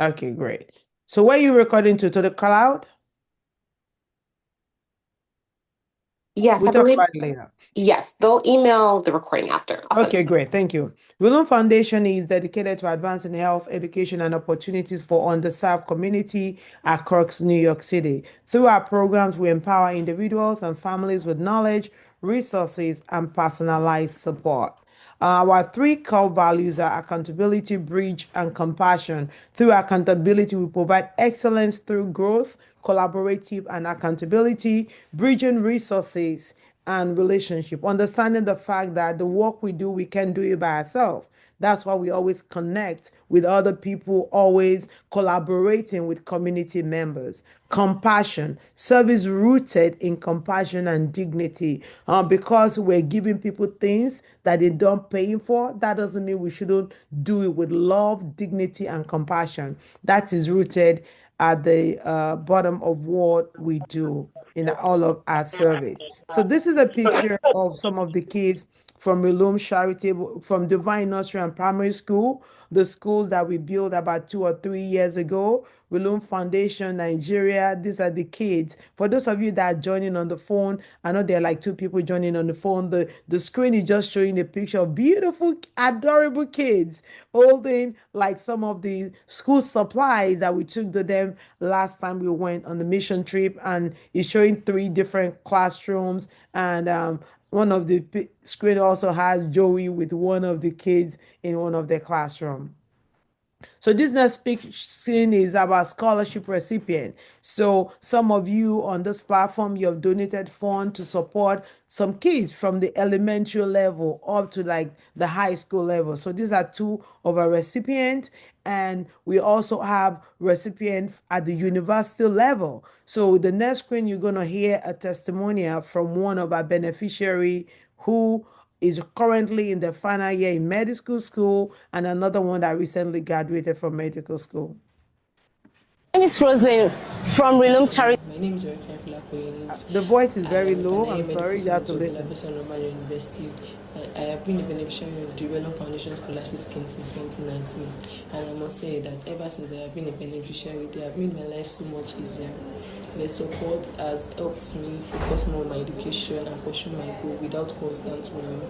Okay, great. So where are you recording to the cloud? Yes, I We'll talk believe. about it later. Yes, they'll email the recording after. I'll send it Okay, to you. great. Thank you. Relume Foundation is dedicated to advancing health, education, and opportunities for underserved community across New York City. Through our programs, we empower individuals and families with knowledge, resources, and personalized support. Our three core values are accountability, bridge, and compassion. Through accountability, we provide excellence through growth, collaborative, and accountability, bridging resources and relationship, understanding the fact that the work we do, we can do it by ourselves. That's why we always connect with other people, always collaborating with community members. Compassion, service rooted in compassion and dignity. Because we're giving people things that they don't pay for, that doesn't mean we shouldn't do it with love, dignity, and compassion. That is rooted at the bottom of what we do in all of our service. So this is a picture of some of the kids from Relume Charitable, from Divine Nursery and Primary School, the schools that we built about 2 or 3 years ago. Relume Foundation, Nigeria. These are the kids. For those of you that are joining on the phone, I know there are like two people joining on the phone. The screen is just showing a picture of beautiful, adorable kids holding like some of the school supplies that we took to them last time we went on the mission trip, and it's showing three different classrooms. And one of the screen also has Joey with one of the kids in one of their classroom. So this next speaking is about scholarship recipient. So some of you on this platform, you have donated funds to support some kids from the elementary level up to like the high school level. So these are two of our recipients. And we also have recipient at the university level. So the next screen, you're going to hear a testimonial from one of our beneficiary who is currently in the final year in medical school, and another one that recently graduated from medical school. My name is Roslyn from Relume Charity. My name is Relume Foundation. The voice is I very am a low. final I'm year medical sorry, you have student to of the listen. Labesa Normal University. I have been a beneficiary of the Relume Foundation Scholarship Scheme since 2019. And I must say that ever since I have been a beneficiary, they have made my life so much easier. Their support has helped me focus more on my education and pursue my goal without constant worry.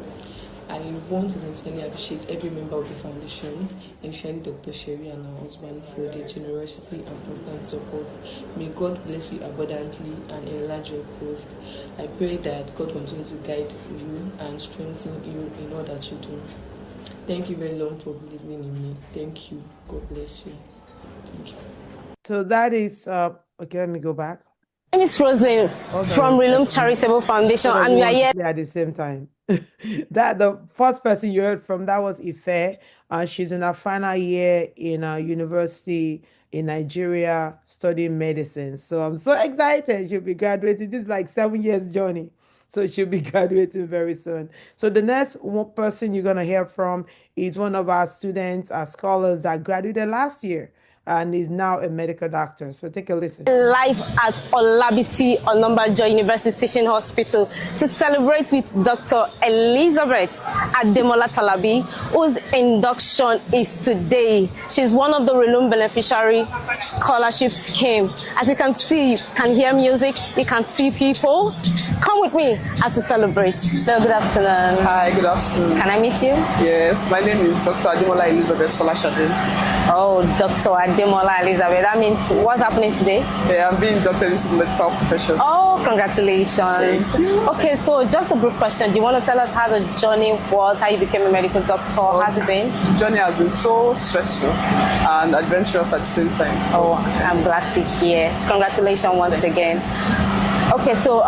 I want to sincerely appreciate every member of the foundation, especially Dr. Sherry and her husband, for their generosity and constant support. May God bless you abundantly and enlarge your coast. I pray that God continues to guide you and strengthen you in all that you do. Thank you very much for believing in me. Thank you. God bless you. Thank you. So that is okay, let me go back. My name is Roslyn Hold on from one Relume second. Charitable Foundation, So that and we we are want to here. play at the same time. That the first person you heard from, that was Ife. She's in her final year in a university in Nigeria studying medicine. So I'm so excited. She'll be graduating. This is like 7 years journey. So she'll be graduating very soon. So the next one person you're gonna hear from is one of our students, our scholars that graduated last year and is now a medical doctor. So take a listen. Live at Olabisi Onambajo University Teaching Hospital to celebrate with Dr. Elizabeth Ademola Talabi, whose induction is today. She's one of the Relume beneficiary scholarship scheme. As you can see, you can hear music, you can see people. Come with me as we celebrate. Well, good afternoon. Hi, good afternoon. Can I meet you? Yes, my name is Dr. Ademola Elizabeth Folashade. Oh, Dr. Ademola Elizabeth. That means what's happening today? Yeah, I'm being doctor into the medical profession. Oh, congratulations. Thank you. Okay, so just a brief question. Do you want to tell us how the journey was, how you became a medical doctor? How has it been? The journey has been so stressful and adventurous at the same time. Oh, I'm glad to hear. Congratulations once again. Okay, so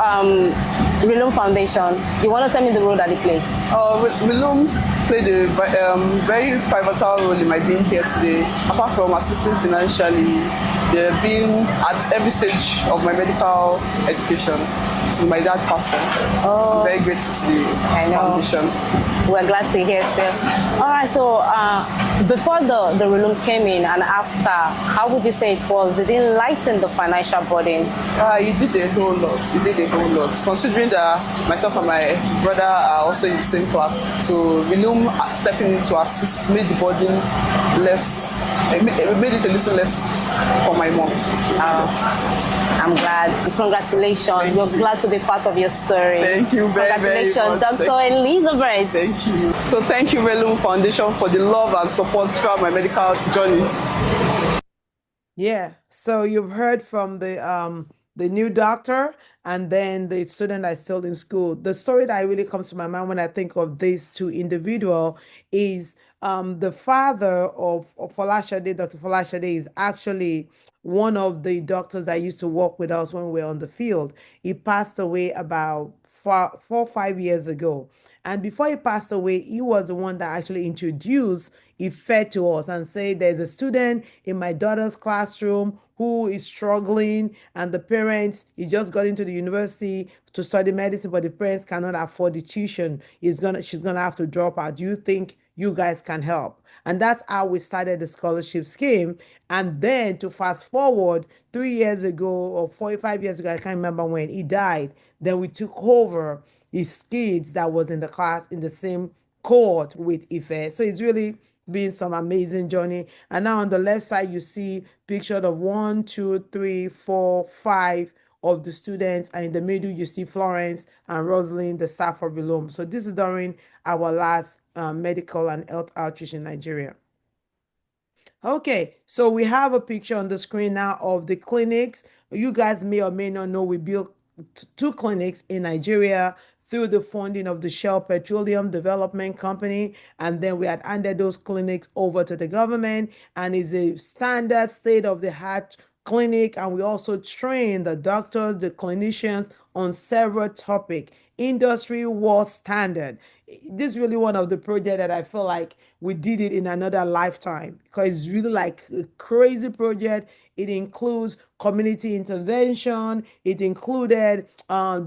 Relume Foundation, you want to tell me the role that they play? Relume played a very pivotal role in my being here today. Apart from assisting financially, they've been at every stage of my medical education since my dad passed on. Oh, I'm very grateful to the foundation. We're glad to hear still. All right, so before the Relume came in and after, how would you say it was? Did it lighten the financial burden? He did a whole lot. Considering that myself and my brother are also in the same class, so Relume stepping in to assist made the burden less it made it a little less for my mom. I'm glad. Congratulations. We're glad to be part of your story. Thank you very, Congratulations, very much. Dr. Elizabeth. Thank you. So thank you, Relume Foundation, for the love and support throughout my medical journey. Yeah, so you've heard from the new doctor and then the student that's still in school. The story that really comes to my mind when I think of these two individual is the father of Folashade. Dr. Folashade is actually one of the doctors that used to work with us when we were on the field. He passed away about 4 or 5 years ago. And before he passed away, he was the one that actually introduced Ife to us and said, there's a student in my daughter's classroom who is struggling, and the parents, he just got into the university to study medicine, but the parents cannot afford the tuition. She's gonna have to drop out. Do you think you guys can help? And that's how we started the scholarship scheme. And then to fast forward 3 years ago or 45 years ago, I can't remember when he died, then we took over his kids that was in the class in the same cohort with Ife. So it's really been some amazing journey. And now on the left side, you see picture of 1, 2, 3, 4, 5 of the students, and in the middle you see Florence and Rosalind, the staff of Relume. So this is during our last medical and health outreach in Nigeria. Okay, so we have a picture on the screen now of the clinics. You guys may or may not know we built two clinics in Nigeria through the funding of the Shell Petroleum Development Company. And then we had handed those clinics over to the government, and it's a standard state-of-the-art clinic. And we also train the doctors, the clinicians on several topics, industry world standard. This is really one of the projects that I feel like we did it in another lifetime, because it's really like a crazy project. It includes community intervention. It included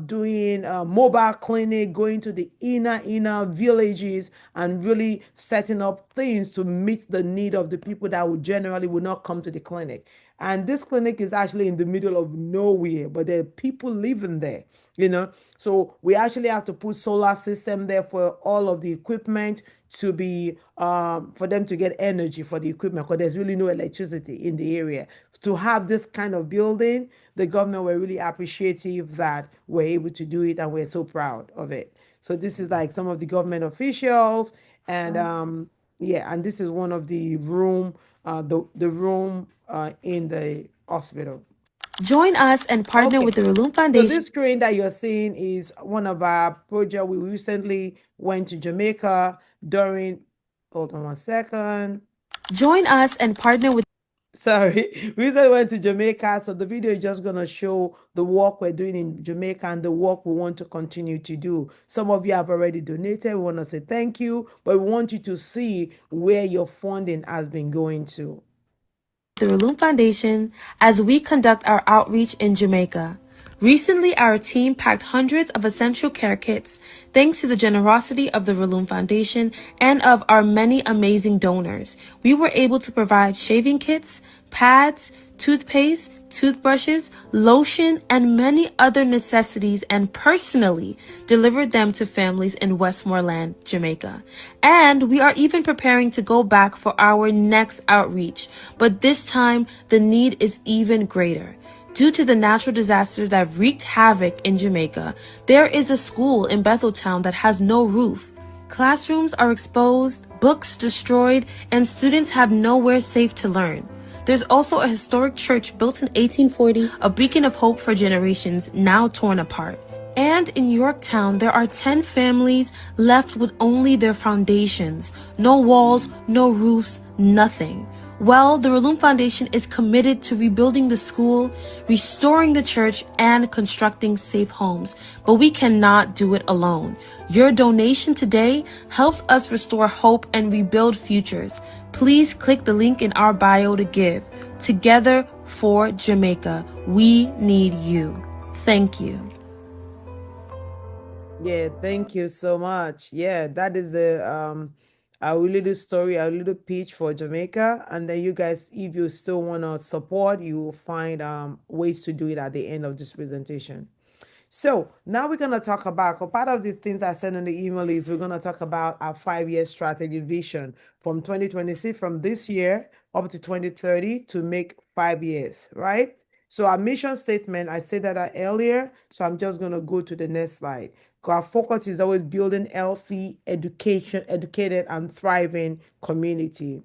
doing mobile clinic, going to the inner villages and really setting up things to meet the need of the people that would generally would not come to the clinic. And this clinic is actually in the middle of nowhere, but there are people living there, you know. So we actually have to put solar system there for all of the equipment to be for them to get energy for the equipment, because there's really no electricity in the area. To have this kind of building, the government were really appreciative that we're able to do it, and we're so proud of it. So this is like some of the government officials, and yeah, and this is one of the room, the room in the hospital. Join us and partner with the Relume So Foundation. this screen that you're seeing is one of our projects. We recently went to Jamaica during, hold on one second. Join us and partner with Sorry, we recently went to Jamaica. So the video is just going to show the work we're doing in Jamaica and the work we want to continue to do. Some of you have already donated. We want to say thank you, but we want you to see where your funding has been going to. the Relume Foundation as we conduct our outreach in Jamaica. Recently, our team packed hundreds of essential care kits thanks to the generosity of the Relume Foundation and of our many amazing donors. We were able to provide shaving kits, pads, toothpaste, toothbrushes, lotion, and many other necessities, and personally delivered them to families in Westmoreland, Jamaica. And we are even preparing to go back for our next outreach, but this time the need is even greater. Due to the natural disaster that wreaked havoc in Jamaica, there is a school in Betheltown that has no roof. Classrooms are exposed, books destroyed, and students have nowhere safe to learn. There's also a historic church built in 1840, a beacon of hope for generations, now torn apart. And in Yorktown, there are 10 families left with only their foundations. No walls, no roofs, nothing. Well, the Relume Foundation is committed to rebuilding the school, restoring the church, and constructing safe homes. But we cannot do it alone. Your donation today helps us restore hope and rebuild futures. Please click the link in our bio to give. Together for Jamaica, we need you. Thank you. Yeah, thank you so much. Yeah, that is a little story, a little pitch for Jamaica. And then you guys, if you still want to support, you will find ways to do it at the end of this presentation. So now we're going to talk about, part of these things I sent in the email is we're going to talk about our 5-year strategy vision from 2026, from this year up to 2030 to make 5 years, right? So our mission statement, I said that earlier, so I'm just going to go to the next slide. Our focus is always building healthy, educated, and thriving community.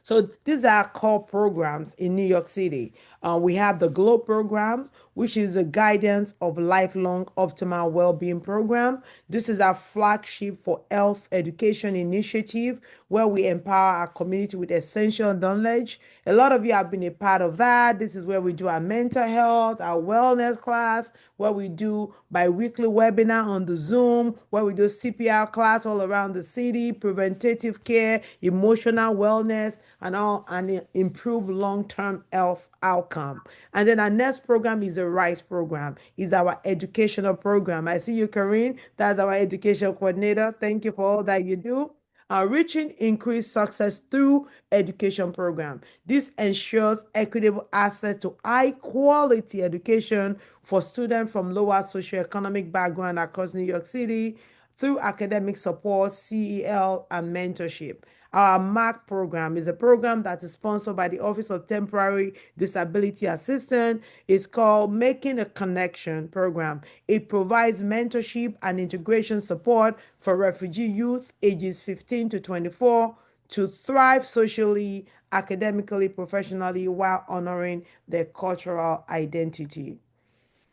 So these are core programs in New York City. We have the GLOW program, which is a guidance of lifelong optimal well-being program. This is our flagship for health education initiative where we empower our community with essential knowledge. A lot of you have been a part of that. This is where we do our mental health, our wellness class, where we do bi-weekly webinar on the Zoom, where we do CPR class all around the city, preventative care, emotional wellness, and improve long-term health outcome. And then our next program is a RISE program, is our educational program. I see you, Corinne. That's our education coordinator. Thank you for all that you do. Reaching increased success through education program. This ensures equitable access to high quality education for students from lower socioeconomic background across New York City through academic support, CEL, and mentorship. Our MAC program is a program that is sponsored by the Office of Temporary Disability Assistance. It's called Making a Connection program. It provides mentorship and integration support for refugee youth ages 15 to 24 to thrive socially, academically, professionally while honoring their cultural identity.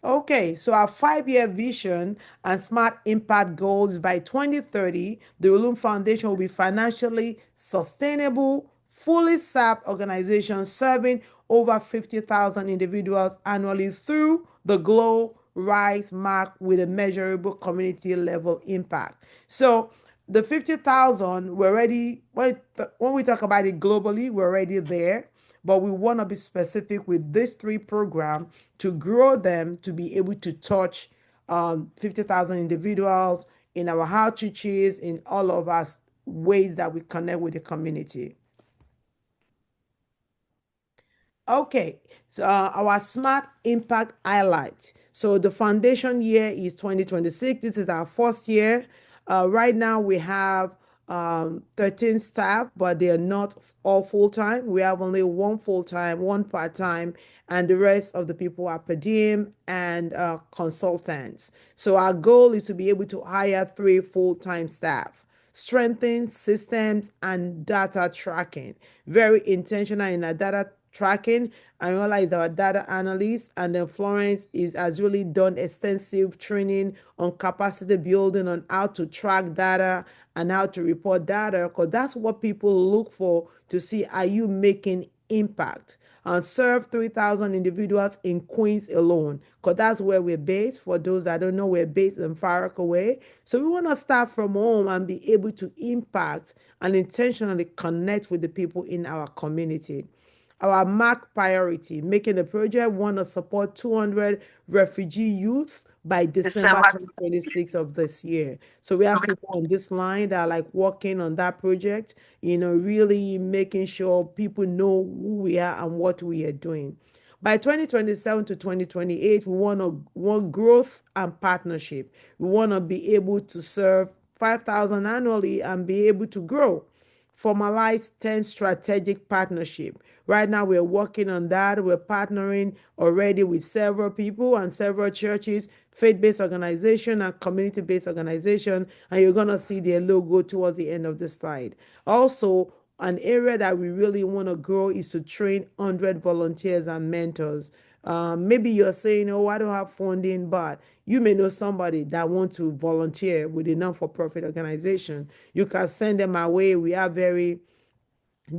Okay, so our 5-year vision and smart impact goals by 2030, the Relume Foundation will be financially sustainable, fully staffed organization serving over 50,000 individuals annually through the Glow Rise mark with a measurable community level impact. So the 50,000, we're already, when we talk about it globally, we're already there, but we want to be specific with these 3 programs to grow them to be able to touch 50,000 individuals in our outreaches, in all of us ways that we connect with the community. Okay, so our smart impact highlight. So the foundation year is 2026. This is our first year. Right now we have 13 staff, but they are not all full-time. We have only one full-time, one part-time, and the rest of the people are per diem and consultants. So our goal is to be able to hire 3 full-time staff, strengthen systems and data tracking. Very intentional in our data tracking. Aniola is our data analyst, and then Florence has really done extensive training on capacity building on how to track data and how to report data, because that's what people look for to see, are you making impact? And serve 3,000 individuals in Queens alone, because that's where we're based. For those that don't know, we're based in Far Rockaway. So we want to start from home and be able to impact and intentionally connect with the people in our community. Our MAC priority, making the project, want to support 200 refugee youth by December 2026 of this year. So we have people on this line that are like working on that project, really making sure people know who we are and what we are doing. By 2027 to 2028, we want growth and partnership. We want to be able to serve 5,000 annually and be able to grow. Formalize 10 strategic partnership. Right now, we're working on that. We're partnering already with several people and several churches, faith-based organization and community-based organization, and you're going to see their logo towards the end of the slide. Also, an area that we really want to grow is to train 100 volunteers and mentors. Maybe you're saying, oh, I don't have funding, but you may know somebody that wants to volunteer with a non-for-profit organization. You can send them our way. We have very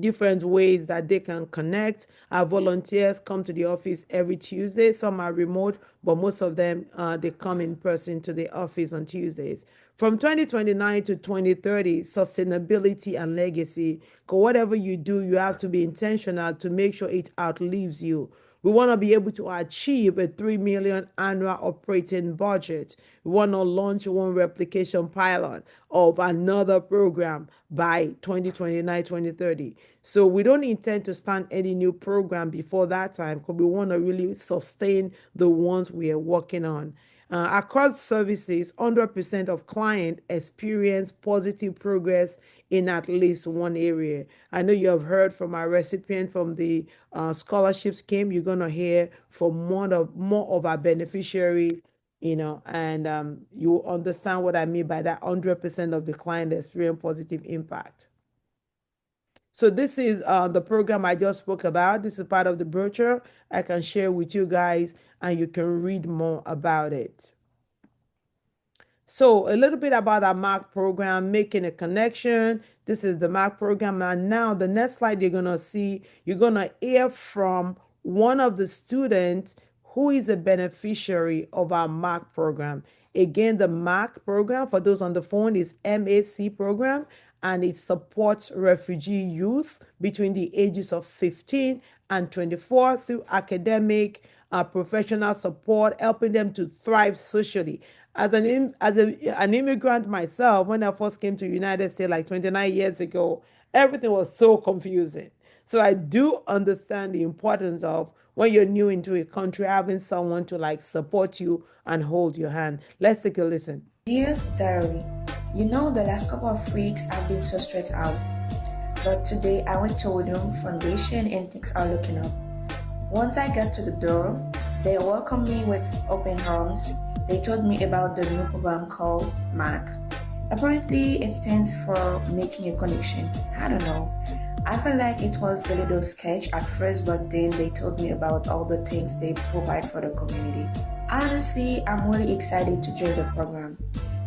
different ways that they can connect. Our volunteers come to the office every Tuesday. Some are remote, but most of them, they come in person to the office on Tuesdays. From 2029 to 2030, sustainability and legacy. Because whatever you do, you have to be intentional to make sure it outlives you. We want to be able to achieve a 3 million annual operating budget. We want to launch one replication pilot of another program by 2029, 2030. So we don't intend to start any new program before that time, because we want to really sustain the ones we are working on. Across services, 100% of clients experience positive progress in at least one area. I know you have heard from our recipient from the scholarship scheme. You're going to hear from more of our beneficiaries, and you will understand what I mean by that 100% of the client experience positive impact. So this is the program I just spoke about. This is part of the brochure I can share with you guys, and you can read more about it. So a little bit about our MAC program, making a connection. This is the MAC program. And now the next slide you're going to see, you're going to hear from one of the students who is a beneficiary of our MAC program. Again, the MAC program, for those on the phone, is MAC program, and it supports refugee youth between the ages of 15 and 24 through academic, professional support, helping them to thrive socially. As an immigrant myself, when I first came to the United States like 29 years ago, everything was so confusing. So I do understand the importance of when you're new into a country, having someone to support you and hold your hand. Let's take a listen. Dear Diary, you know the last couple of weeks I've been so stressed out. But today I went to Relume Foundation and things are looking up. Once I got to the door, they welcomed me with open arms. They told me about the new program called MAC. Apparently, it stands for Making a Connection. I don't know. I felt like it was a little sketch at first, but then they told me about all the things they provide for the community. Honestly, I'm really excited to join the program.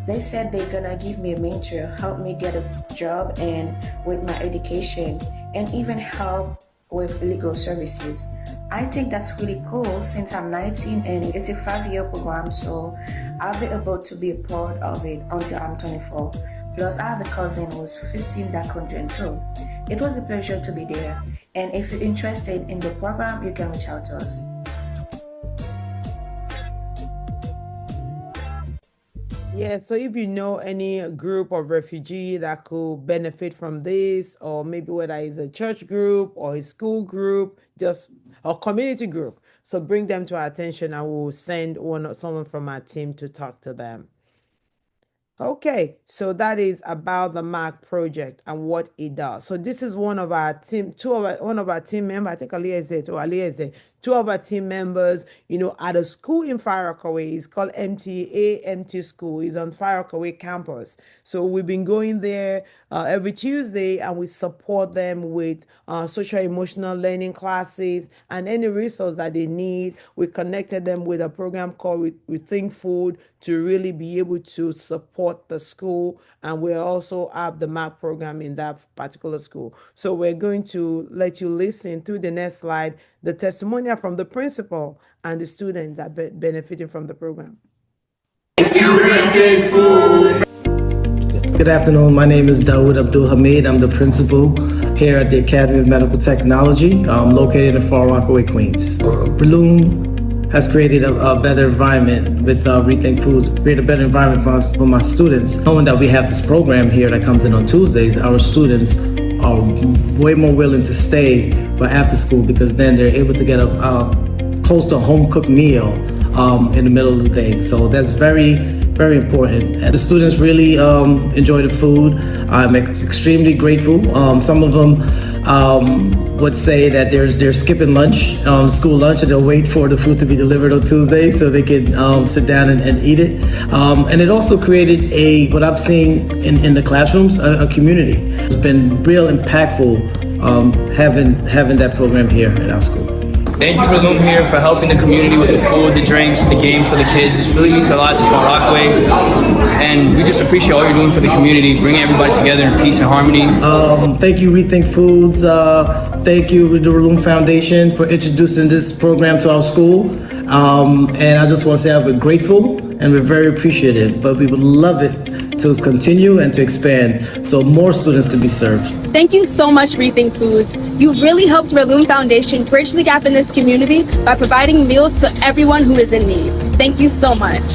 They said they're gonna give me a mentor, help me get a job and with my education, and even help with legal services. I think that's really cool since I'm 19 and it's a 5-year program, so I'll be able to be a part of it until I'm 24. Plus, I have a cousin who's 15 that can join too. It was a pleasure to be there, and if you're interested in the program, you can reach out to us. Yeah, so if you know any group of refugee that could benefit from this, or maybe whether it's a church group or a school group, just a community group, so bring them to our attention and we'll send someone from our team to talk to them. Okay, so that is about the MAC project and what it does. So this is one of our team, one of our team members, I think Aliyah is it, or Aliyah is it, two of our team members, at a school in Far Rockaway. It's called MT School. It's on Far Rockaway campus. So we've been going there every Tuesday, and we support them with social emotional learning classes and any resource that they need. We connected them with a program called Rethink Food to really be able to support the school, and we also have the MAC program in that particular school. So we're going to let you listen through the next slide, the testimonial from the principal and the students that benefiting from the program. Good afternoon, my name is Dawood Abdul Hamid. I'm the principal here at the Academy of Medical Technology, located in Far Rockaway, Queens. Relume has created a better environment with Rethink Foods, create a better environment for my students. Knowing that we have this program here that comes in on Tuesdays, our students are way more willing to stay for after school, because then they're able to get a close to a home cooked meal in the middle of the day. So that's very, very important. And the students really enjoy the food. I'm extremely grateful. Some of them would say that they're skipping lunch, school lunch, and they'll wait for the food to be delivered on Tuesday so they can sit down and eat it. And it also created what I've seen in the classrooms, a community. It's been real impactful having that program here at our school. Thank you, Relume, here for helping the community with the food, the drinks, the games for the kids. This really means a lot to Far Rockaway, and we just appreciate all you're doing for the community, bringing everybody together in peace and harmony. Thank you, Rethink Foods. Thank you, the Relume Foundation, for introducing this program to our school. And I just want to say we're grateful and we're very appreciative, but we would love it to continue and to expand so more students can be served. Thank you so much, Rethink Foods. You really helped Relume Foundation bridge the gap in this community by providing meals to everyone who is in need. Thank you so much.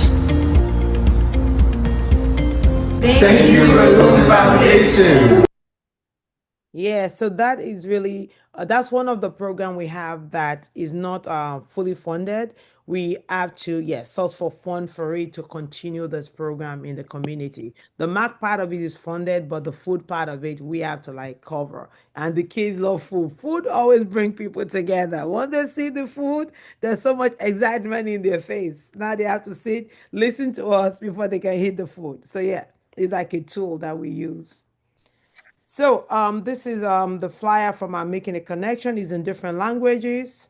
Thank you, Relume Foundation. Yeah, so that is really that's one of the program we have that is not fully funded. We have to, yes, source for fund for it to continue this program in the community. The mac part of it is funded, but the food part of it we have to like cover. And the kids love food. Food always bring people together. Once they see the food, there's so much excitement in their face. Now they have to sit, listen to us before they can hit the food. So yeah, it's like a tool that we use. So this is the flyer from our Making a Connection is in different languages.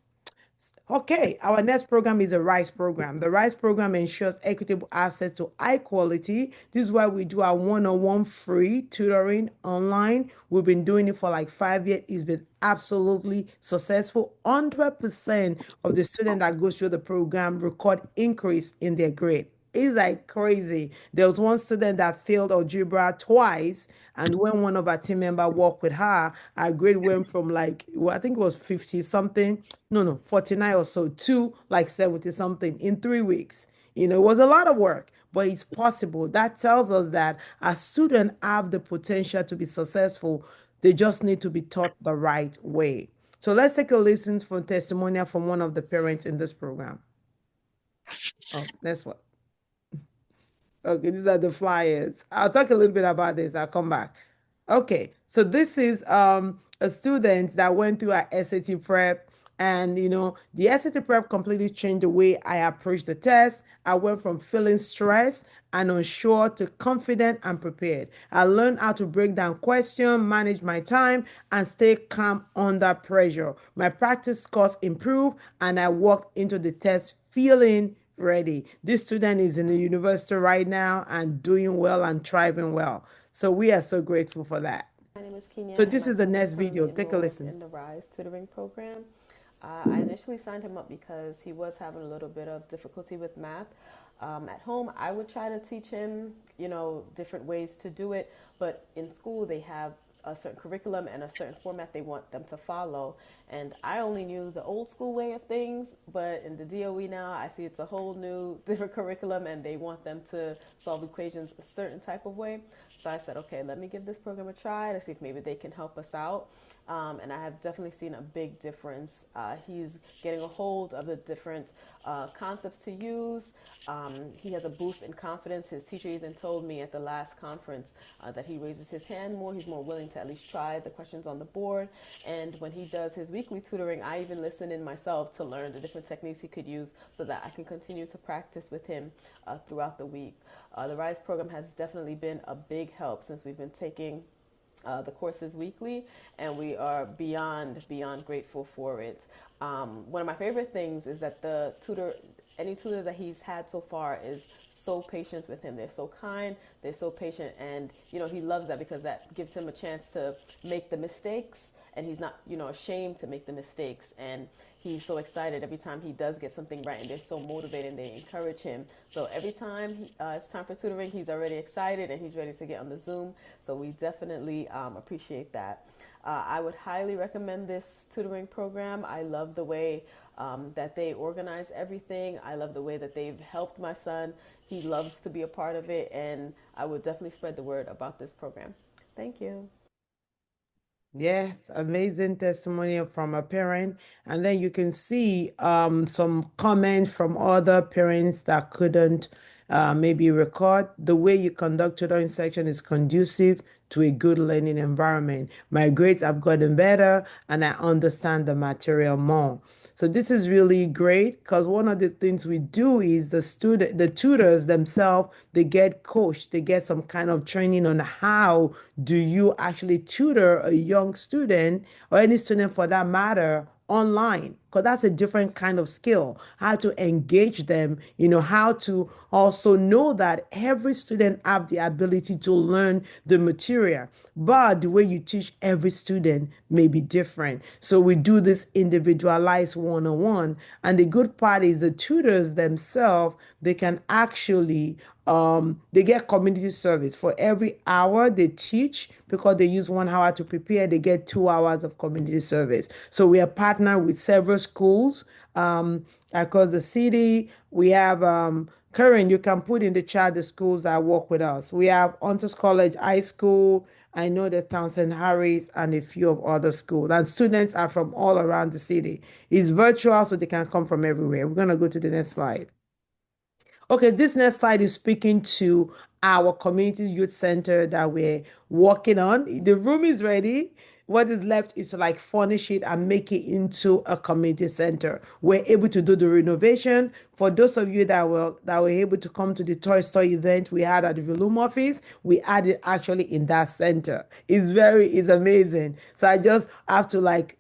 Okay, our next program is a RISE program. The RISE program ensures equitable access to high quality. This is why we do our one-on-one free tutoring online. We've been doing it for like 5 years. It's been absolutely successful. 100% of the students that go through the program record increase in their grade. It's like crazy. There was one student that failed algebra twice, and when one of our team member worked with her, our grade went from like, well, I think it was 50 something, no, 49 or so, to like 70 something in 3 weeks. It was a lot of work, but it's possible. That tells us that our students have the potential to be successful. They just need to be taught the right way. So let's take a listen from testimonial from one of the parents in this program. Oh, that's what. Okay, these are the flyers. I'll talk a little bit about this. I'll come back. Okay, so this is a student that went through our SAT prep, and the SAT prep completely changed the way I approached the test. I went from feeling stressed and unsure to confident and prepared. I learned how to break down questions, manage my time, and stay calm under pressure. My practice scores improved, and I walked into the test feeling ready. This student is in the university right now and doing well and thriving well. So we are so grateful for that. My name is Kenya, So and this my is the son is next video. currently Take a enrolled listen. in the RISE tutoring program. I initially signed him up because he was having a little bit of difficulty with math. At home, I would try to teach him, different ways to do it, but in school they have a certain curriculum and a certain format they want them to follow. And I only knew the old school way of things, but in the DOE now, I see it's a whole new, different curriculum, and they want them to solve equations a certain type of way. So I said, okay, let me give this program a try to see if maybe they can help us out. And I have definitely seen a big difference. He's getting a hold of the different concepts to use. He has a boost in confidence. His teacher even told me at the last conference that he raises his hand more. He's more willing to at least try the questions on the board. And when he does his weekly tutoring, I even listen in myself to learn the different techniques he could use so that I can continue to practice with him throughout the week. The RISE program has definitely been a big help since we've been taking the courses weekly, and we are beyond grateful for it. One of my favorite things is that any tutor that he's had so far is so patient with him. They're so kind, they're so patient, and he loves that because that gives him a chance to make the mistakes, and he's not ashamed to make the mistakes, and he's so excited every time he does get something right, and they're so motivated and they encourage him. So every time it's time for tutoring, he's already excited and he's ready to get on the Zoom. So we definitely appreciate that. I would highly recommend this tutoring program. I love the way that they organize everything. I love the way that they've helped my son. He loves to be a part of it, and I would definitely spread the word about this program. Thank you. Yes, amazing testimony from a parent. And then you can see some comments from other parents that couldn't maybe record. The way you conduct tutoring section is conducive to a good learning environment. My grades have gotten better and I understand the material more. So this is really great because one of the things we do is the tutors themselves, they get coached, they get some kind of training on how do you actually tutor a young student or any student for that matter online, because that's a different kind of skill, how to engage them, how to also know that every student have the ability to learn the material, but the way you teach every student may be different. So we do this individualized one-on-one, and the good part is the tutors themselves, they can actually they get community service for every hour they teach. Because they use 1 hour to prepare, they get 2 hours of community service. So we are partnered with several schools across the city. We have Karen, you can put in the chat the schools that work with us. We have Hunters College High School, I know the Townsend Harris and a few of other schools. And students are from all around the city. It's virtual, so they can come from everywhere. We're going to go to the next slide. Okay, this next slide is speaking to our community youth center that we're working on. The room is ready. What is left is to like furnish it and make it into a community center. We're able to do the renovation. For those of you that were able to come to the Toy Store event we had at the Relume office, we had it actually in that center. It's amazing. So I just have to like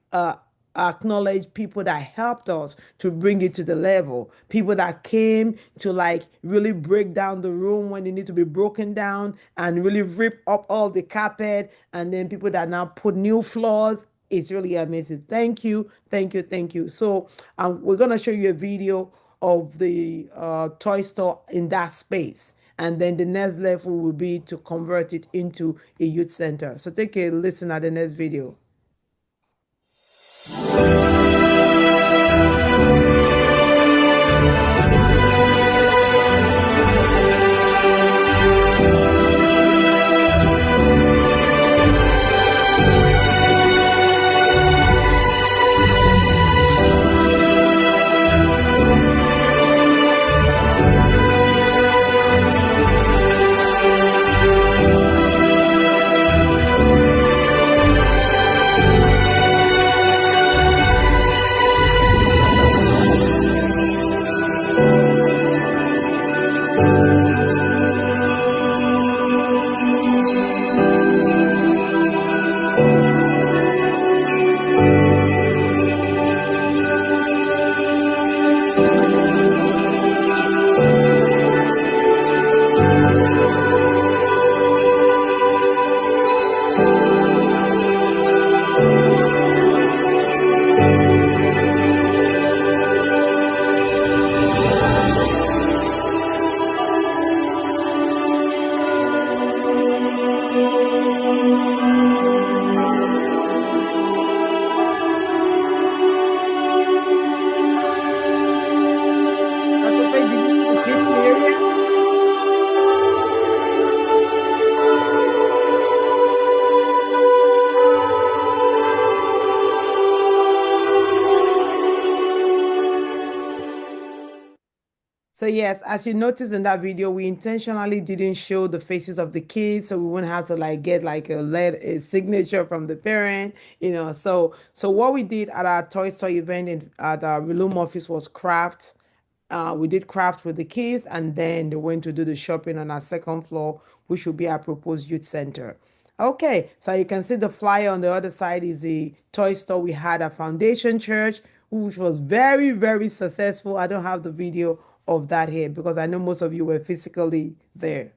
acknowledge people that helped us to bring it to the level, people that came to like really break down the room when it need to be broken down and really rip up all the carpet, and then people that now put new floors. It's really amazing. Thank you, thank you, thank you. So we're gonna show you a video of the toy store in that space, and then the next level will be to convert it into a youth center. So take a listen at the next video. So yes, as you noticed in that video, we intentionally didn't show the faces of the kids, so we wouldn't have to like get like a signature from the parent, you know. So what we did at our Toy Story event at our Relume office was craft. We did craft with the kids, and then they went to do the shopping on our second floor, which will be our proposed youth center. Okay, so you can see the flyer on the other side is the toy store we had at Foundation Church, which was very, very successful. I don't have the video of that here because I know most of you were physically there.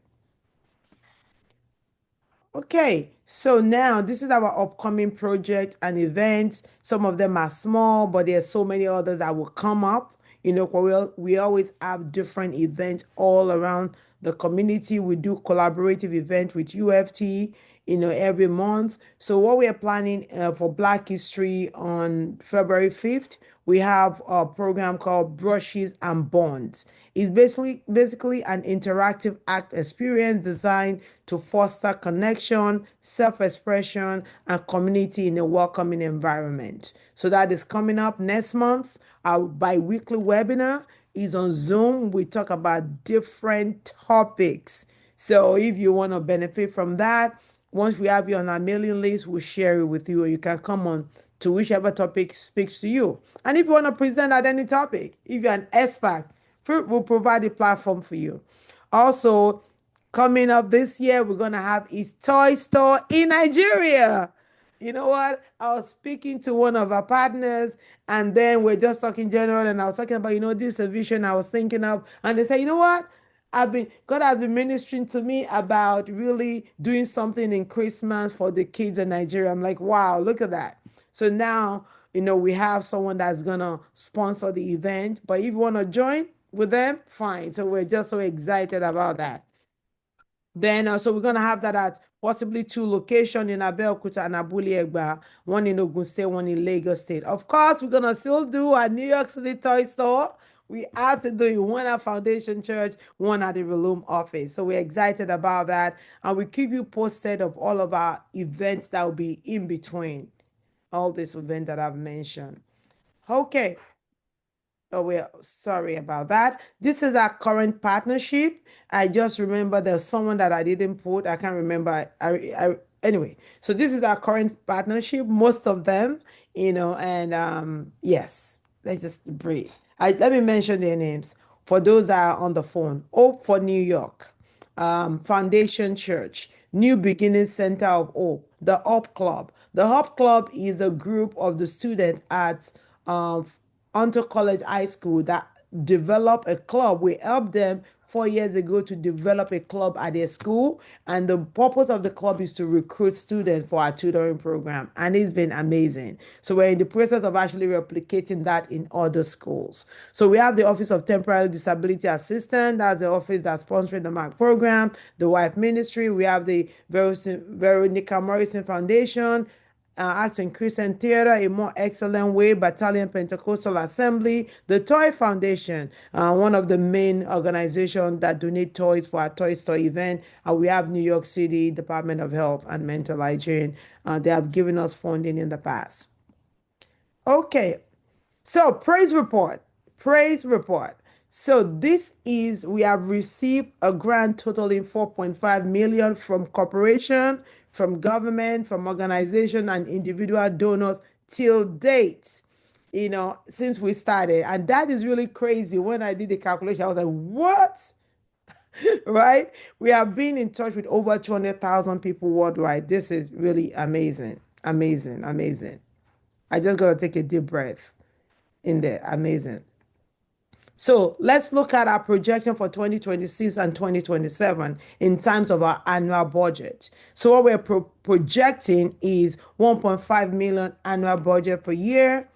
Okay, so now this is our upcoming project and events. Some of them are small, but there's so many others that will come up. You know, we always have different events all around the community. We do collaborative events with UFT, you know, every month. So what we are planning for Black History on February 5th, we have a program called Brushes and Bonds. It's basically an interactive act experience designed to foster connection, self-expression, and community in a welcoming environment. So that is coming up next month. Our bi-weekly webinar is on Zoom. We talk about different topics. So if you want to benefit from that, once we have you on our mailing list, we'll share it with you, or you can come on to whichever topic speaks to you. And if you want to present at any topic, if you're an expert, we'll provide a platform for you. Also, coming up this year, we're going to have a toy store in Nigeria. You know what? I was speaking to one of our partners, and then we're just talking general, and I was talking about, you know, this is a vision I was thinking of, and they say, you know what? God has been ministering to me about really doing something in Christmas for the kids in Nigeria. I'm like, wow, look at that. So now, you know, we have someone that's gonna sponsor the event. But if you want to join with them, fine. So we're just so excited about that. Then so we're gonna have that at possibly 2 locations in Abeokuta and Abule Egba, one in Ogun State, one in Lagos State. Of course, we're gonna still do a New York City toy store. We had to do it, one at Foundation Church, one at the Relume office. So we're excited about that. And we keep you posted of all of our events that will be in between all this event that I've mentioned. Okay. Oh, we're sorry about that. This is our current partnership. I just remember there's someone that I didn't put. I can't remember. Anyway, so this is our current partnership. Most of them, and yes, let's just breathe. Let me mention their names for those that are on the phone. Hope for New York, Foundation Church, New Beginning Center of Hope, the Up Club. The Up Club is a group of the students at um, Hunter College High School that develop a club. We helped them 4 years ago to develop a club at their school, and the purpose of the club is to recruit students for our tutoring program, and it's been amazing. So we're in the process of actually replicating that in other schools. So we have the Office of Temporary Disability Assistant. That's the office that's sponsoring the MAC program. The Wife Ministry. We have the Veronica Morrison Foundation, Arts and Christian Theater, A More Excellent Way, Battalion Pentecostal Assembly, the Toy Foundation, one of the main organizations that donate toys for our Toy Store event. We have New York City Department of Health and Mental Hygiene. They have given us funding in the past. Okay, so praise report. Praise report. So we have received a grant totaling 4.5 million from corporation, from government, from organization and individual donors till date, since we started. And that is really crazy. When I did the calculation, I was like, what? Right? We have been in touch with over 200,000 people worldwide. This is really amazing. Amazing. Amazing. I just got to take a deep breath in there. Amazing. So let's look at our projection for 2026 and 2027 in terms of our annual budget. So what we're projecting is 1.5 million annual budget per year,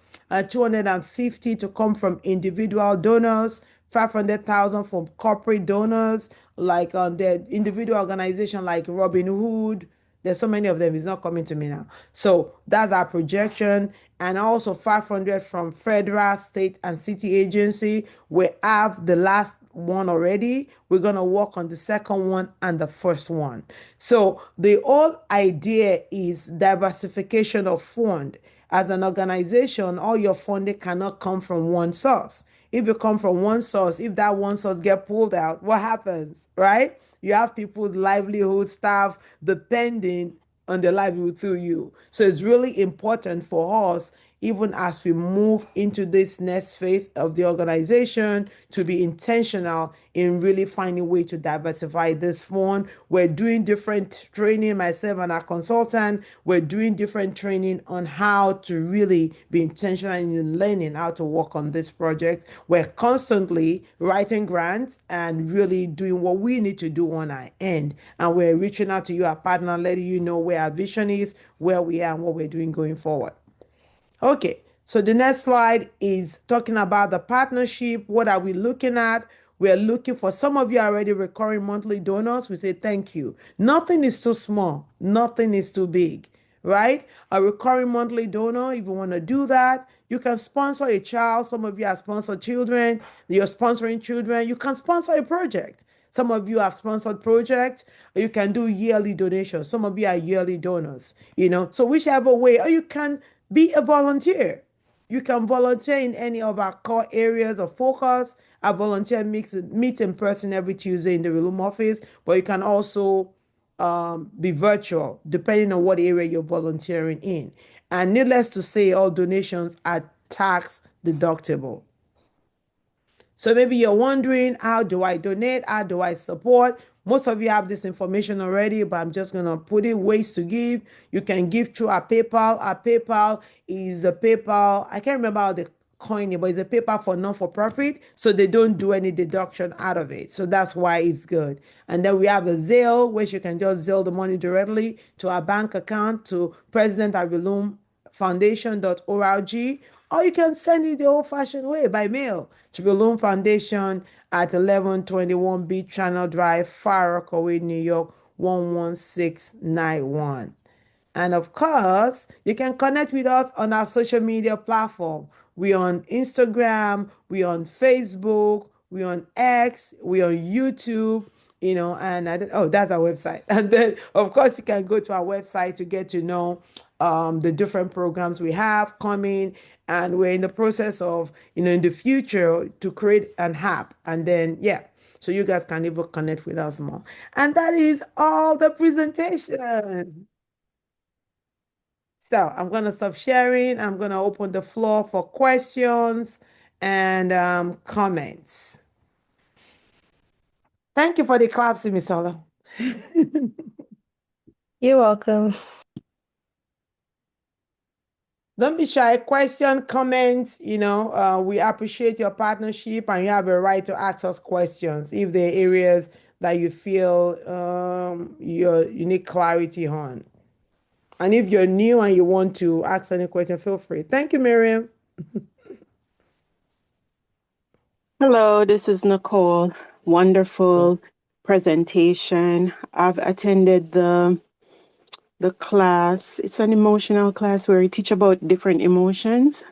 250 to come from individual donors, 500,000 from corporate donors, like the individual organization like Robin Hood. There's so many of them, it's not coming to me now. So that's our projection. And also 500 from federal, state, and city agency. We have the last one already. We're going to work on the second one and the first one. So the whole idea is diversification of fund. As an organization, all your funding cannot come from one source. If you come from one source, if that one source get pulled out, what happens, right? You have people's livelihood, staff depending on their livelihood through you. So it's really important for us, even as we move into this next phase of the organization, to be intentional in really finding a way to diversify this fund. We're doing different training, myself and our consultant, we're doing different training on how to really be intentional in learning how to work on this project. We're constantly writing grants and really doing what we need to do on our end. And we're reaching out to you, our partner, letting you know where our vision is, where we are, and what we're doing going forward. Okay, so the next slide is talking about the partnership. What are we looking at? We're looking for, some of you are already recurring monthly donors. We say thank you. Nothing is too small. Nothing is too big, right? A recurring monthly donor, if you want to do that, you can sponsor a child. Some of you have sponsored children. You're sponsoring children. You can sponsor a project. Some of you have sponsored projects. You can do yearly donations. Some of you are yearly donors, so whichever way, or you can be a volunteer. You can volunteer in any of our core areas of focus. Our volunteer meet in person every Tuesday in the Relume office, but you can also be virtual depending on what area you're volunteering in. And needless to say, all donations are tax deductible. So maybe you're wondering, how do I donate? How do I support? Most of you have this information already, but I'm just going to put it, ways to give. You can give through our PayPal. Our PayPal is the PayPal. I can't remember how the coin it, but it's a PayPal for non-for-profit, so they don't do any deduction out of it. So that's why it's good. And then we have a Zelle, which you can just Zelle the money directly to our bank account, to president@relumefoundation.org, or you can send it the old-fashioned way by mail to Relume Foundation at 1121 Beach Channel Drive, Far Rockaway, New York, 11691. And of course, you can connect with us on our social media platform. We on Instagram, we on Facebook, we on X, we on YouTube, and that's our website. And then, of course, you can go to our website to get to know the different programs we have coming. And we're in the process of, in the future to create an app. And then, yeah, so you guys can even connect with us more. And that is all the presentation. So I'm going to stop sharing. I'm going to open the floor for questions and comments. Thank you for the claps, Miss Ola. You're welcome. Don't be shy. Question, comments, we appreciate your partnership and you have a right to ask us questions if there are areas that you feel you need clarity on. And if you're new and you want to ask any question, feel free. Thank you, Miriam. Hello, this is Nicole. Wonderful presentation. I've attended the class. It's an emotional class where we teach about different emotions.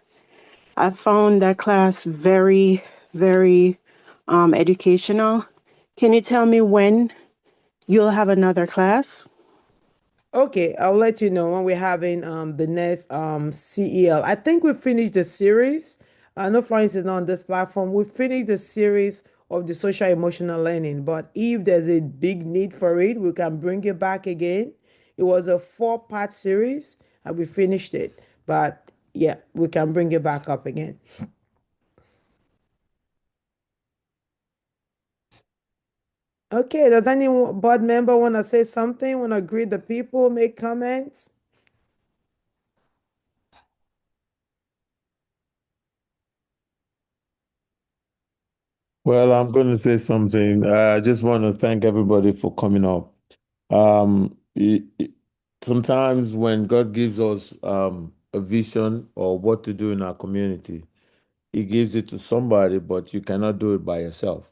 I found that class very, very educational. Can you tell me when you'll have another class? Okay, I'll let you know when we're having the next CEL. I think we finished the series. I know Florence is not on this platform. We finished the series of the social emotional learning, but if there's a big need for it, we can bring it back again. It was a 4-part series and we finished it. But yeah, we can bring it back up again. Okay, does any board member want to say something? Want to greet the people, make comments? Well, I'm going to say something. I just want to thank everybody for coming up. Sometimes when God gives us a vision or what to do in our community, He gives it to somebody, but you cannot do it by yourself.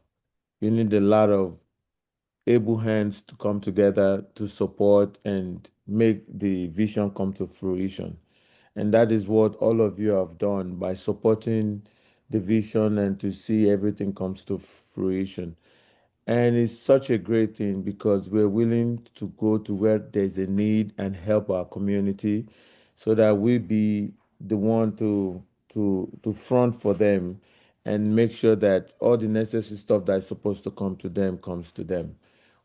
You need a lot of able hands to come together to support and make the vision come to fruition. And that is what all of you have done by supporting the vision and to see everything comes to fruition. And it's such a great thing because we're willing to go to where there's a need and help our community so that we be the one to front for them and make sure that all the necessary stuff that is supposed to come to them comes to them.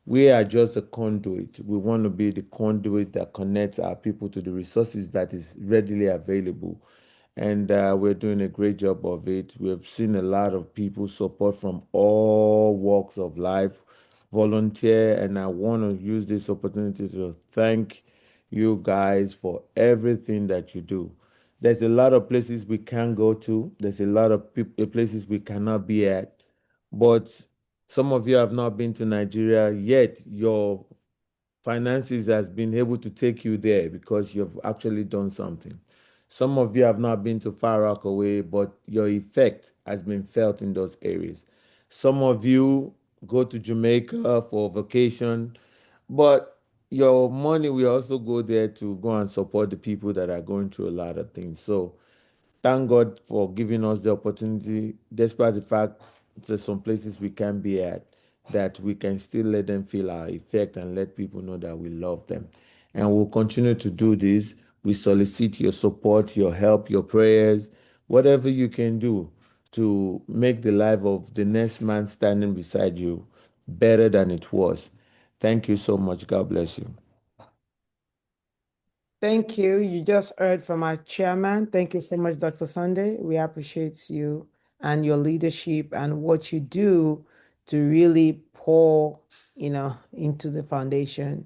We are just a conduit. We want to be the conduit that connects our people to the resources that is readily available. And we're doing a great job of it. We've seen a lot of people support from all walks of life, volunteer, and I want to use this opportunity to thank you guys for everything that you do. There's a lot of places we can't go to. There's a lot of places we cannot be at. But some of you have not been to Nigeria yet. Your finances has been able to take you there because you've actually done something. Some of you have not been to Far Rockaway, but your effect has been felt in those areas. Some of you go to Jamaica for vacation, but your money will also go there to go and support the people that are going through a lot of things. So thank God for giving us the opportunity, despite the fact there's some places we can't be at, that we can still let them feel our effect and let people know that we love them. And we'll continue to do this. We solicit your support, your help, your prayers, whatever you can do to make the life of the next man standing beside you better than it was. Thank you so much. God bless you. Thank you. You just heard from our chairman. Thank you so much, Dr. Sunday. We appreciate you and your leadership and what you do to really pour, into the foundation.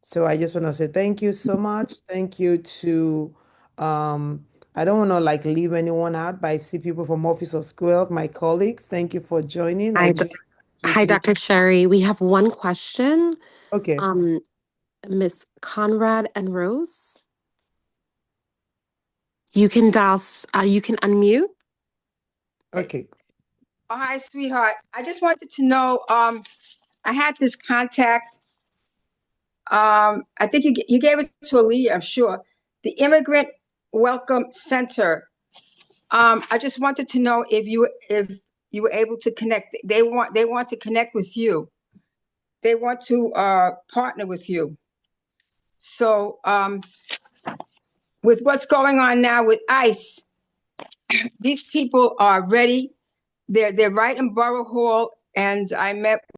So I just want to say thank you so much. Thank you to, I don't want to leave anyone out, but I see people from Office of School Health, my colleagues. Thank you for joining. Hi, Dr. Sherry. We have one question. Okay. Miss Conrad and Rose. You can you can unmute. Okay. Oh, hi, sweetheart. I just wanted to know, I had this contact I think you gave it to Aaliyah, I'm sure. The Immigrant Welcome Center. I just wanted to know if you were able to connect. They want to connect with you. They want to partner with you. So with what's going on now with ICE, these people are ready. They're right in Borough Hall, and I met